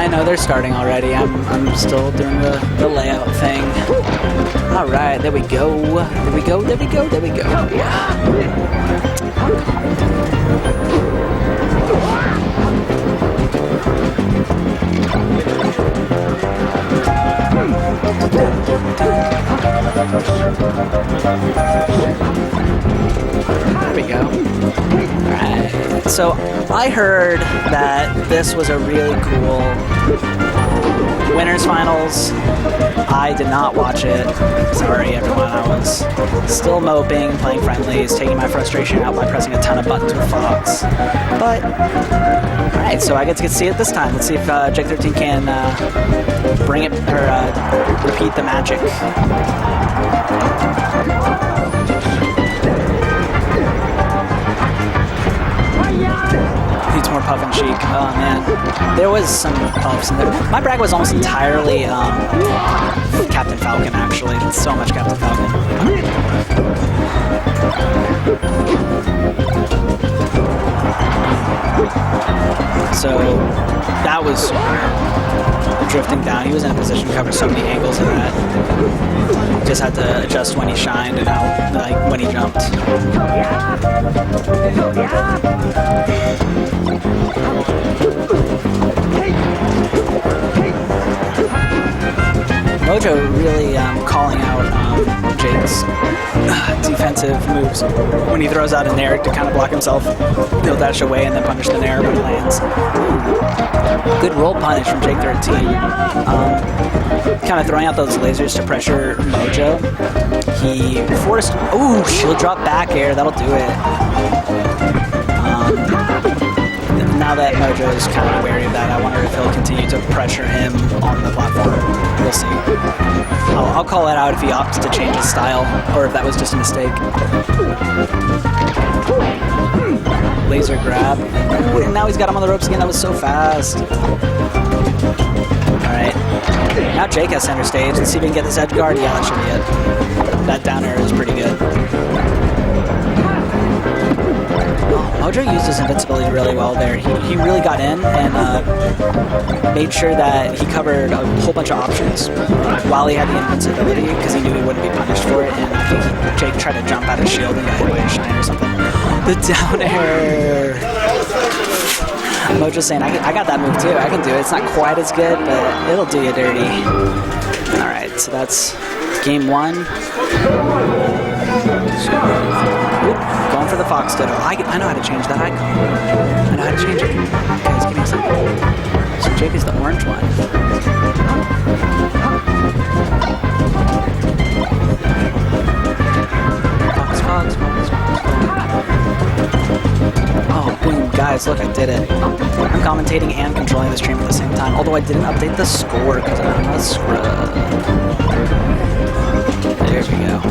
I know they're starting already. I'm still doing the layout thing. All right, there we go. There we go. There we go. There we go. There we go. Alright, so I heard that this was a really cool winners finals. I did not watch it. Sorry everyone, I was still moping, playing friendlies, taking my frustration out by pressing a ton of buttons with Fox. But, alright, so I get to see it this time. Let's see if Jake13 can bring it, or repeat the magic. Needs more puff and cheek. Oh man, there was some puffs in there. My brag was almost entirely Captain Falcon, actually. So much Captain Falcon. So that was drifting down. He was in a position to cover so many angles of that. Just had to adjust when he shined and how, like, when he jumped. Mojo really calling out Jake's defensive moves when he throws out an air to kind of block himself. He'll dash away and then punish the nair when he lands. Good roll punish from Jake13. Kind of throwing out those lasers to pressure Mojo. He forced... Ooh, shield drop back air. That'll do it. Now that Mojo is kind of wary of that, I wonder if he'll continue to pressure him on the platform. We'll see. I'll call it out if he opts to change his style, or if that was just a mistake. Laser grab. Ooh, and now he's got him on the ropes again. That was so fast. Alright. Now Jake has center stage. Let's see if we can get this edge guard. Yeah, that should be it. That down air is pretty good. Mojo used his invincibility really well there. He really got in and made sure that he covered a whole bunch of options while he had the invincibility because he knew he wouldn't be punished for it. And I think Jake tried to jump out of shield and got hit by a shine or something. The down air. Mojo's saying, I got that move too. I can do it. It's not quite as good, but it'll do you dirty. All right, so that's game one. Going for the Fox Ditto. I know how to change that icon. I know how to change it. Guys, give me a second. So Jake is the orange one. Fox, Fox, Fox, Fox. Oh, boom. Guys, look, I did it. I'm commentating and controlling the stream at the same time, although I didn't update the score because I'm a scrub. There we go.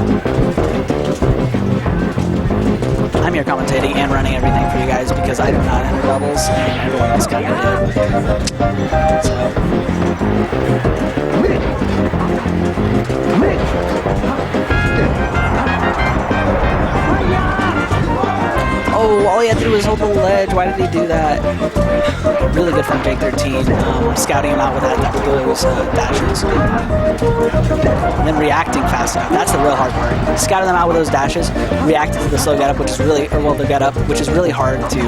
I'm here commentating and running everything for you guys because I do not enter doubles and everyone else kind of did. Oh, all he had to do was hold the ledge. Why did he do that? Really good from Jake13, scouting him out with those dashes. And then reacting fast enough. That's the real hard part. Scouting them out with those dashes, reacting to the slow get up, which is really, or well, the get up, which is really hard to.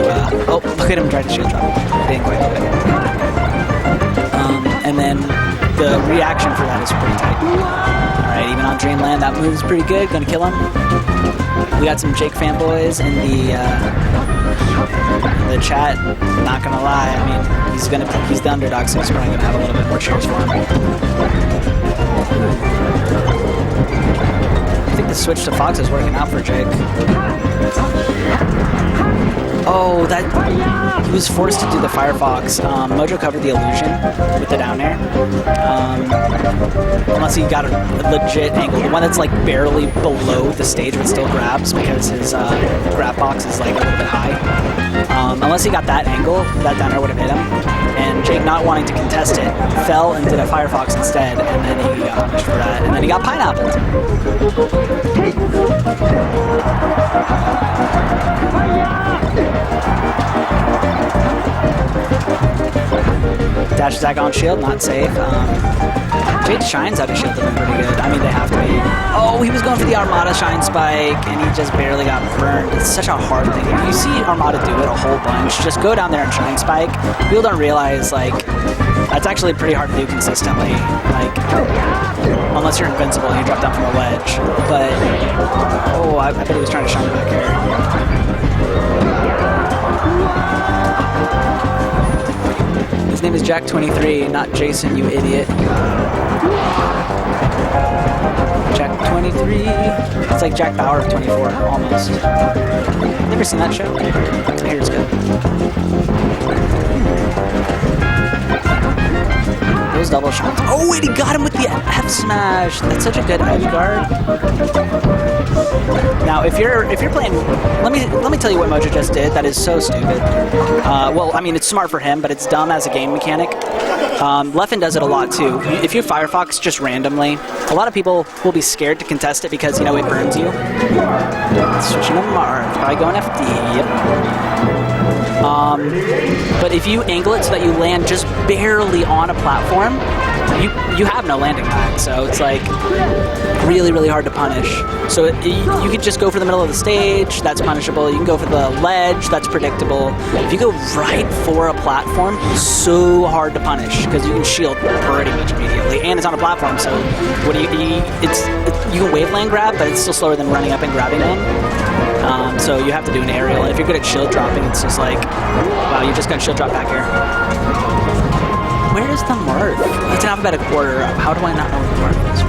Oh, look at him trying to shield drop. Didn't quite do it. And then the reaction for that is pretty tight. All right, even on Dreamland, that move's pretty good. Gonna kill him. We got some Jake fanboys in the chat. Not gonna lie, I mean, he's the underdog, so he's probably gonna have a little bit more cheers for him. I think the switch to Fox is working out for Jake. Oh, that he was forced to do the Firefox. Mojo covered the illusion with the down air. Unless he got a legit angle. The one that's like barely below the stage but still grabs because his grab box is like a little bit high. Unless he got that angle, that down air would have hit him. And Jake, not wanting to contest it, fell and did a Firefox instead, and then he got punished for that. And then he got pineappled. Dash attack on shield, not safe. Jade Shine's out of shield have been pretty good. I mean, they have to be. Oh, he was going for the Armada Shine Spike, and he just barely got burned. It's such a hard thing. You see Armada do it a whole bunch. Just go down there and Shine Spike. People don't realize, like, that's actually pretty hard to do consistently. Like, unless you're invincible and you drop down from a ledge. But, oh, I bet he was trying to shine back here. His name is Jake13, not Jason, you idiot. Jake13. It's like Jack Bauer of 24, almost. Never seen that show? I hear it's good. Those double shots. Oh, and he got him with the F smash. That's such a good edge guard. Now, if you're playing, let me tell you what Mojo just did. That is so stupid. Well, I mean, it's smart for him, but it's dumb as a game mechanic. Leffen does it a lot too. If you Firefox just randomly, a lot of people will be scared to contest it because, you know, it burns you. Switching to Marth, probably going FD. Yep. But if you angle it so that you land just barely on a platform, you have no landing pad, so it's like really, really hard to punish. So you could just go for the middle of the stage, that's punishable. You can go for the ledge, that's predictable. If you go right for a platform, so hard to punish because you can shield pretty much immediately, and it's on a platform. So what do you can waveland grab, but it's still slower than running up and grabbing them. So you have to do an aerial. And if you're good at shield dropping, it's just like, wow, you just got shield drop back here. Where is the Marth? It's an alphabetical order. How do I not know where the Marth is?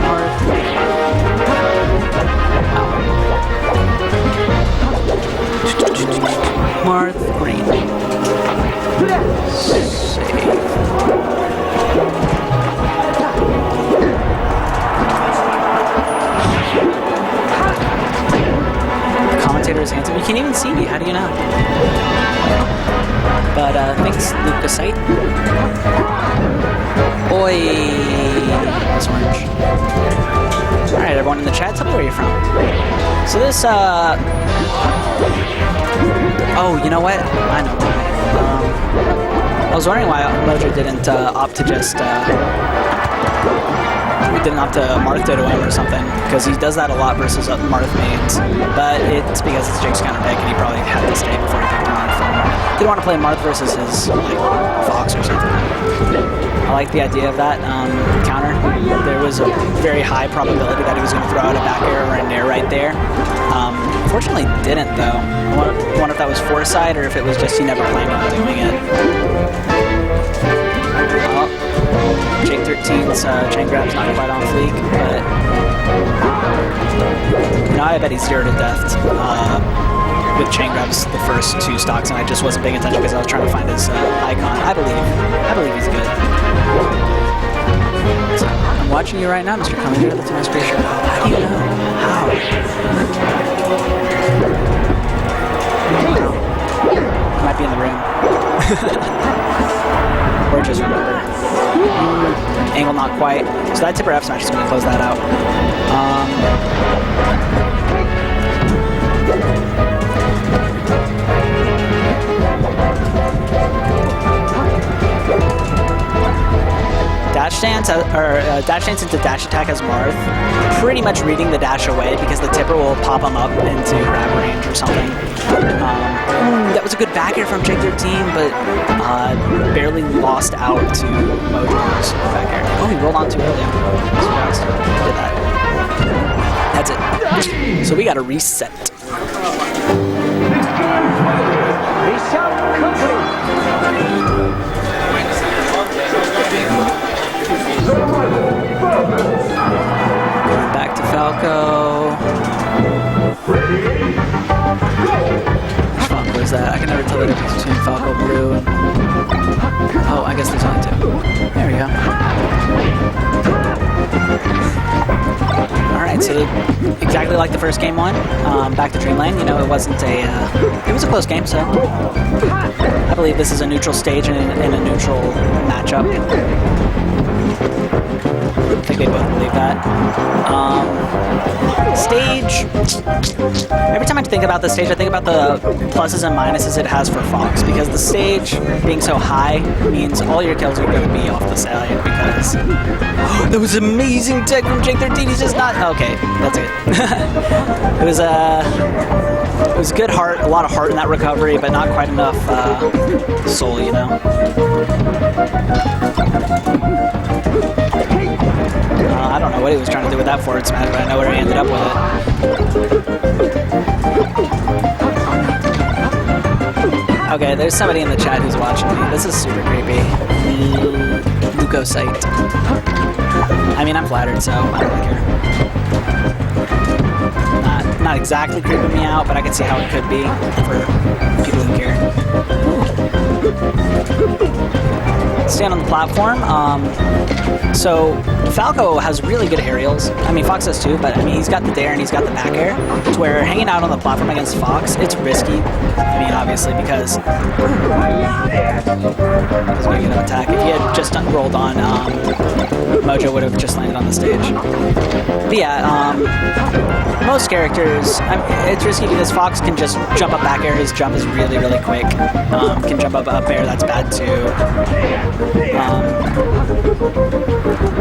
Marth. Marth green. Save. Commentator is handsome. You can't even see me. How do you know? But thanks, Lucasite. Oi, Miss Orange. All right, everyone in the chat, tell me where you're from. So this, oh, you know what? I know why. I was wondering why Mojo didn't opt to just. We didn't opt to Marth Dodo him or something, because he does that a lot versus Marth mains. But it's because it's Jake's counter pick, and he probably had to stay before he picked Marth. Didn't want to play Marth versus his like Fox or something. I like the idea of that counter. There was a very high probability that he was going to throw out a back air or a nair right there. Fortunately, didn't though. I wonder if that was foresight or if it was just he never planned on doing it. Jake13's chain grab's not quite on fleek, but no, I bet he's 0 to death with chain grabs the first 2 stocks, and I just wasn't paying attention because I was trying to find his icon. I believe he's good. So, I'm watching you right now, Mr. Commentator. That's a nice picture. How do you know? How? He might be in the room. Or just remember. Angle not quite. So that tipper F smash is going to close that out. Dash stance into dash attack as Marth, pretty much reading the dash away because the tipper will pop him up into grab range or something. That was a good back air from Jake13, but barely lost out to Mojo's back air. Oh, he rolled on too early. I'm surprised. Did that. That's it. So we got to reset. Reset complete. Going back to Falco. Which Falco is that? I can never tell the difference between Falco Blue and... Oh, I guess there's only 2. There we go. Alright, so exactly like the first game one, back to Dreamland. You know, it wasn't a... it was a close game, so... I believe this is a neutral stage and a neutral matchup. I think they both believe that. Stage. Every time I think about the stage, I think about the pluses and minuses it has for Fox, because the stage being so high means all your kills are going to be off the side, because that was amazing tech from Jake13. He's just not okay. That's it. It was good heart, a lot of heart in that recovery, but not quite enough soul, you know. I don't know what he was trying to do with that forward smash, but I know where he ended up with it. Okay, there's somebody in the chat who's watching me. This is super creepy. Leukocyte. I mean, I'm flattered, so I don't really care. Not exactly creeping me out, but I can see how it could be for people who care. Stand on the platform. So Falco has really good aerials. I mean, Fox does too, but I mean, he's got the dare and he's got the back air. To where hanging out on the platform against Fox, it's risky. I mean, obviously, because he's going to get an attack. If he had just rolled on, Mojo would have just landed on the stage. But yeah, most characters, it's risky because Fox can just jump up back air. His jump is really, really quick. Can jump up air, that's bad too.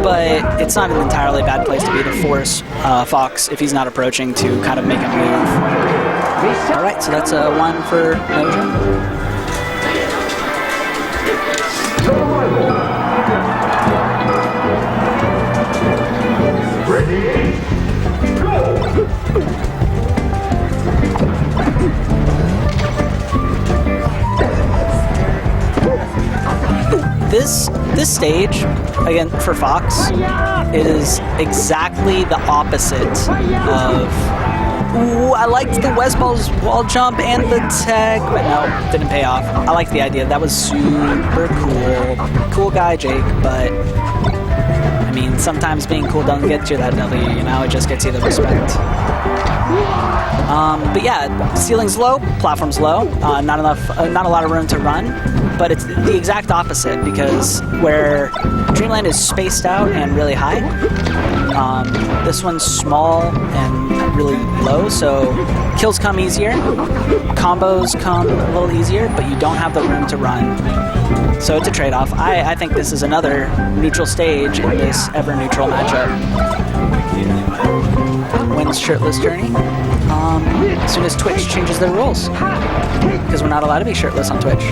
But it's not an entirely bad place to be to force Fox, if he's not approaching, to kind of make a move. Alright, so that's a 1 for Mojo. Ready, go! This stage, again, for Fox, is exactly the opposite of... Ooh, I liked the Westball's wall jump and the tech, but no, didn't pay off. I liked the idea. That was super cool. Cool guy, Jake, but... I mean, sometimes being cool doesn't get you that W, you know? It just gets you the respect. But yeah, ceiling's low, platform's low, not a lot of room to run, but it's the exact opposite, because where Dreamland is spaced out and really high, this one's small and really low, so kills come easier, combos come a little easier, but you don't have the room to run. So it's a trade-off. I think this is another neutral stage in this ever-neutral matchup. Wins shirtless journey. As soon as Twitch changes their rules, because we're not allowed to be shirtless on Twitch.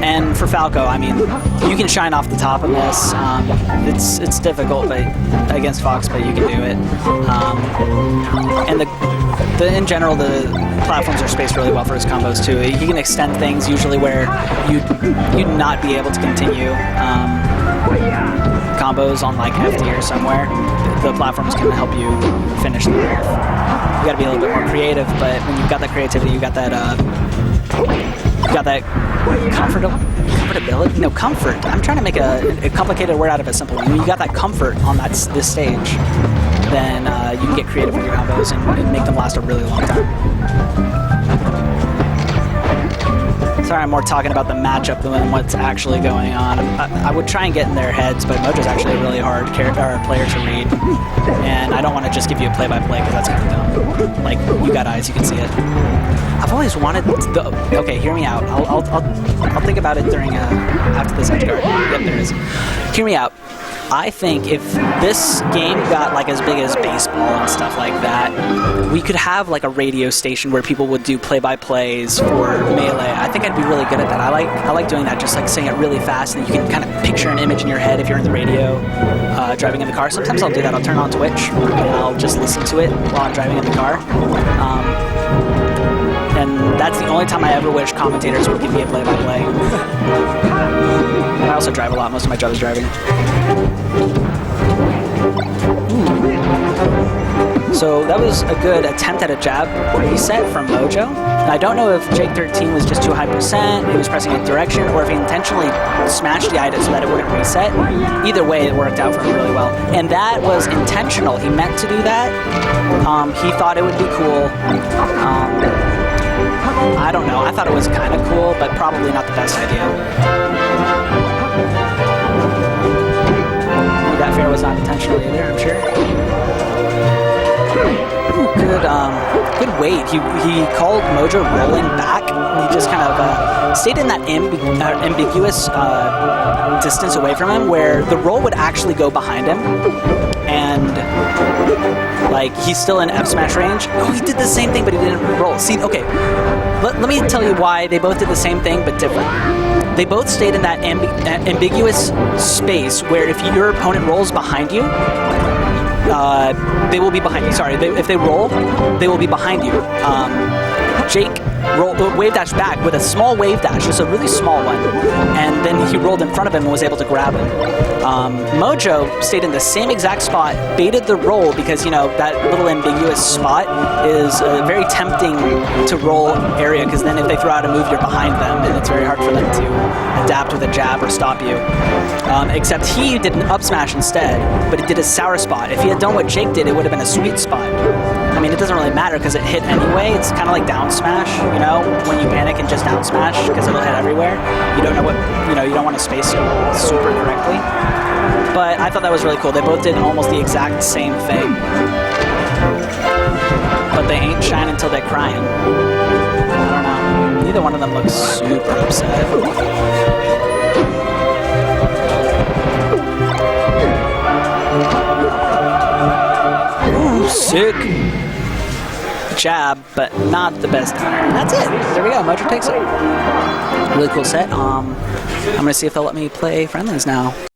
And for Falco, I mean, you can shine off the top of this. It's difficult, but against Fox, but you can do it. And in general, the platforms are spaced really well for his combos too. He can extend things usually where you'd not be able to continue combos on like FD or somewhere. The platforms can help you finish the move. You got to be a little bit more creative, but when you've got that creativity, you got that comfortability. No, comfort. I'm trying to make a complicated word out of a simple one. When you got that comfort on this stage, then you can get creative with your combos and make them last a really long time. Sorry, I'm more talking about the matchup than what's actually going on. I would try and get in their heads, but Mojo's actually a really hard player to read. And I don't want to just give you a play-by-play, because that's kind of dumb. Like, you got eyes, you can see it. I've always wanted okay, hear me out. I'll think about it during after this edge guard. Yep, there it is. Hear me out. I think if this game got like as big as baseball and stuff like that, we could have like a radio station where people would do play-by-plays for Melee. I think I'd be really good at that. I like doing that, just like saying it really fast, and you can kind of picture an image in your head if you're in the radio, driving in the car. Sometimes I'll do that. I'll turn on Twitch and I'll just listen to it while I'm driving in the car. And that's the only time I ever wish commentators would give me a play-by-play. And I also drive a lot. Most of my job is driving. So that was a good attempt at a jab reset from Mojo. And I don't know if Jake13 was just too high percent, he was pressing a direction, or if he intentionally smashed the item so that it wouldn't reset. Either way, it worked out for him really well. And that was intentional. He meant to do that. He thought it would be cool. I don't know. I thought it was kind of cool, but probably not the best idea. That fair was not intentional either, I'm sure. Ooh, good weight. He called Mojo rolling back. He just kind of stayed in that ambiguous distance away from him, where the roll would actually go behind him, and like he's still in F smash range. Oh, he did the same thing, but he didn't roll. See, okay, let me tell you why they both did the same thing but different. They both stayed in that ambiguous space where if your opponent rolls behind you, they will be behind you. Sorry, if they roll, they will be behind you. Jake wave dash back with a small wave dash, just a really small one, and then he rolled in front of him and was able to grab him. Mojo stayed in the same exact spot, baited the roll because, you know, that little ambiguous spot is very tempting to roll area, because then if they throw out a move, you're behind them, and it's very hard for them to adapt with a jab or stop you. Except he did an up smash instead, but he did a sour spot. If he had done what Jake did, it would have been a sweet spot. I mean, it doesn't really matter because it hit anyway. It's kind of like down smash, you know, when you panic and just down smash because it'll hit everywhere. You don't know what, you know, you don't want to space it super correctly. But I thought that was really cool. They both did almost the exact same thing. But they ain't shining until they're crying. I don't know. Neither one of them looks super upset. Ooh, sick. Jab, but not the best counter. And that's it. There we go. Mojo takes it. Really cool set. I'm going to see if they'll let me play friendlies now.